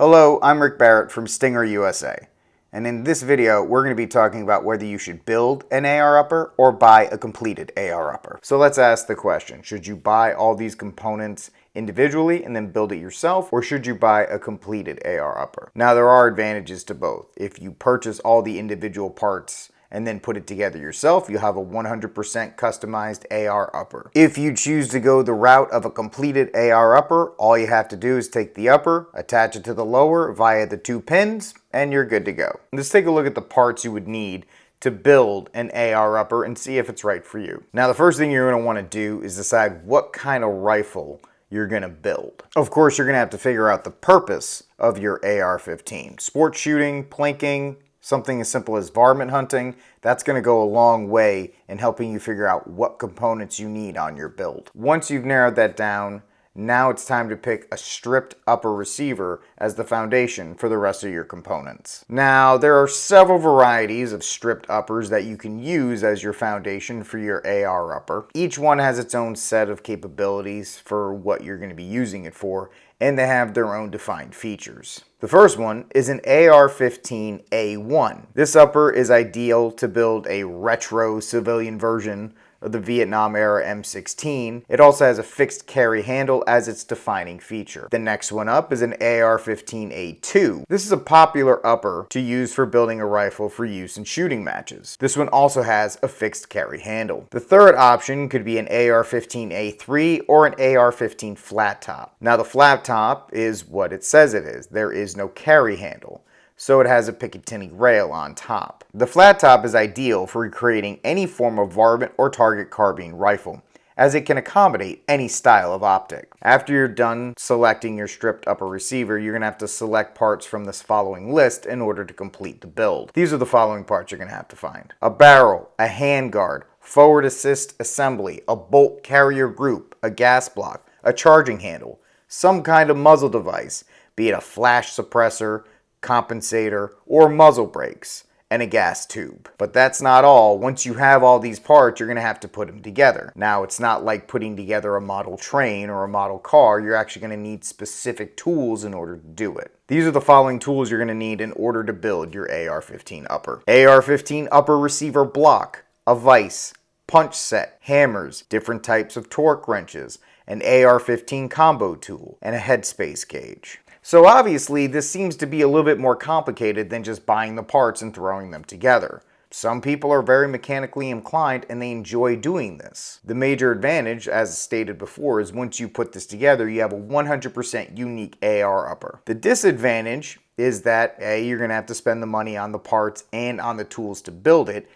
Hello, I'm Rick Barrett from Stinger USA, and in this video we're going to be talking about whether you should build an AR upper or buy a completed AR upper. So let's ask the question, should you buy all these components individually and then build it yourself, or should you buy a completed AR upper? Now there are advantages to both. If you purchase all the individual parts and then put it together yourself, you'll have a 100% customized AR upper. If you choose to go the route of a completed AR upper, all you have to do is take the upper, attach it to the lower via the 2 pins, and you're good to go. Let's take a look at the parts you would need to build an AR upper and see if it's right for you. Now the first thing you're going to want to do is decide what kind of rifle you're going to build. Of course, you're going to have to figure out the purpose of your AR-15. Sport shooting, plinking, something as simple as varmint hunting, that's going to go a long way in helping you figure out what components you need on your build. Once you've narrowed that down, now it's time to pick a stripped upper receiver as the foundation for the rest of your components. Now, there are several varieties of stripped uppers that you can use as your foundation for your AR upper. Each one has its own set of capabilities for what you're going to be using it for, and they have their own defined features. The first one is an AR-15A1. This upper is ideal to build a retro civilian version of the Vietnam era M16. It also has a fixed carry handle as its defining feature. The next one up is an AR-15A2. This is a popular upper to use for building a rifle for use in shooting matches. This one also has a fixed carry handle. The third option could be an AR-15A3 or an AR-15 flat top. Now the flat top is what it says it is. There is no carry handle, so it has a Picatinny rail on top. The flat top is ideal for recreating any form of varmint or target carbine rifle, as it can accommodate any style of optic. After you're done selecting your stripped upper receiver, you're going to have to select parts from this following list in order to complete the build. These are the following parts you're going to have to find: a barrel, a handguard, forward assist assembly, a bolt carrier group, a gas block, a charging handle, some kind of muzzle device, be it a flash suppressor, compensator, or muzzle brakes, and a gas tube. But that's not all. Once you have all these parts, you're going to have to put them together. Now, it's not like putting together a model train or a model car. You're actually going to need specific tools in order to do it. These are the following tools you're going to need in order to build your AR-15 upper. AR-15 upper receiver block, a vise, punch set, hammers, different types of torque wrenches, an AR-15 combo tool, and a headspace gauge. So obviously, this seems to be a little bit more complicated than just buying the parts and throwing them together. Some people are very mechanically inclined and they enjoy doing this. The major advantage, as stated before, is once you put this together, you have a 100% unique AR upper. The disadvantage is that A, you're going to have to spend the money on the parts and on the tools to build it.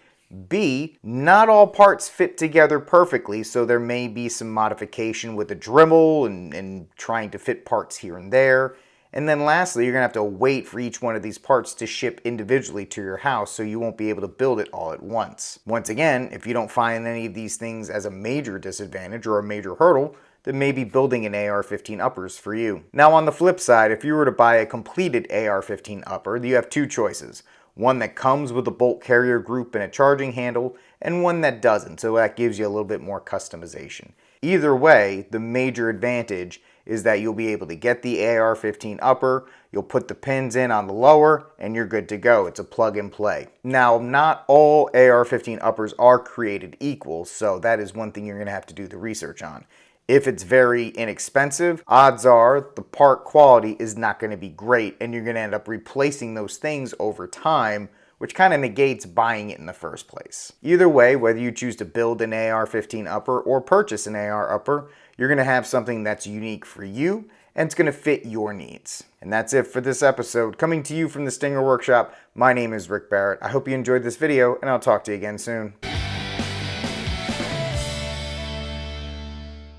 B, not all parts fit together perfectly, so there may be some modification with a Dremel and trying to fit parts here and there. And then lastly, you're going to have to wait for each one of these parts to ship individually to your house, so you won't be able to build it all at once. Once again, if you don't find any of these things as a major disadvantage or a major hurdle, then maybe building an AR-15 upper is for you. Now on the flip side, if you were to buy a completed AR-15 upper, you have two choices. One that comes with a bolt carrier group and a charging handle, and one that doesn't, so that gives you a little bit more customization. Either way, the major advantage is that you'll be able to get the AR-15 upper, you'll put the pins in on the lower, and you're good to go. It's a plug and play. Now, not all AR-15 uppers are created equal, so that is one thing you're going to have to do the research on. If it's very inexpensive, odds are the part quality is not going to be great, and you're going to end up replacing those things over time, which kind of negates buying it in the first place. Either way, whether you choose to build an AR-15 upper or purchase an AR upper, you're going to have something that's unique for you and it's going to fit your needs. And that's it for this episode. Coming to you from the Stinger Workshop, my name is Rick Barrett. I hope you enjoyed this video and I'll talk to you again soon.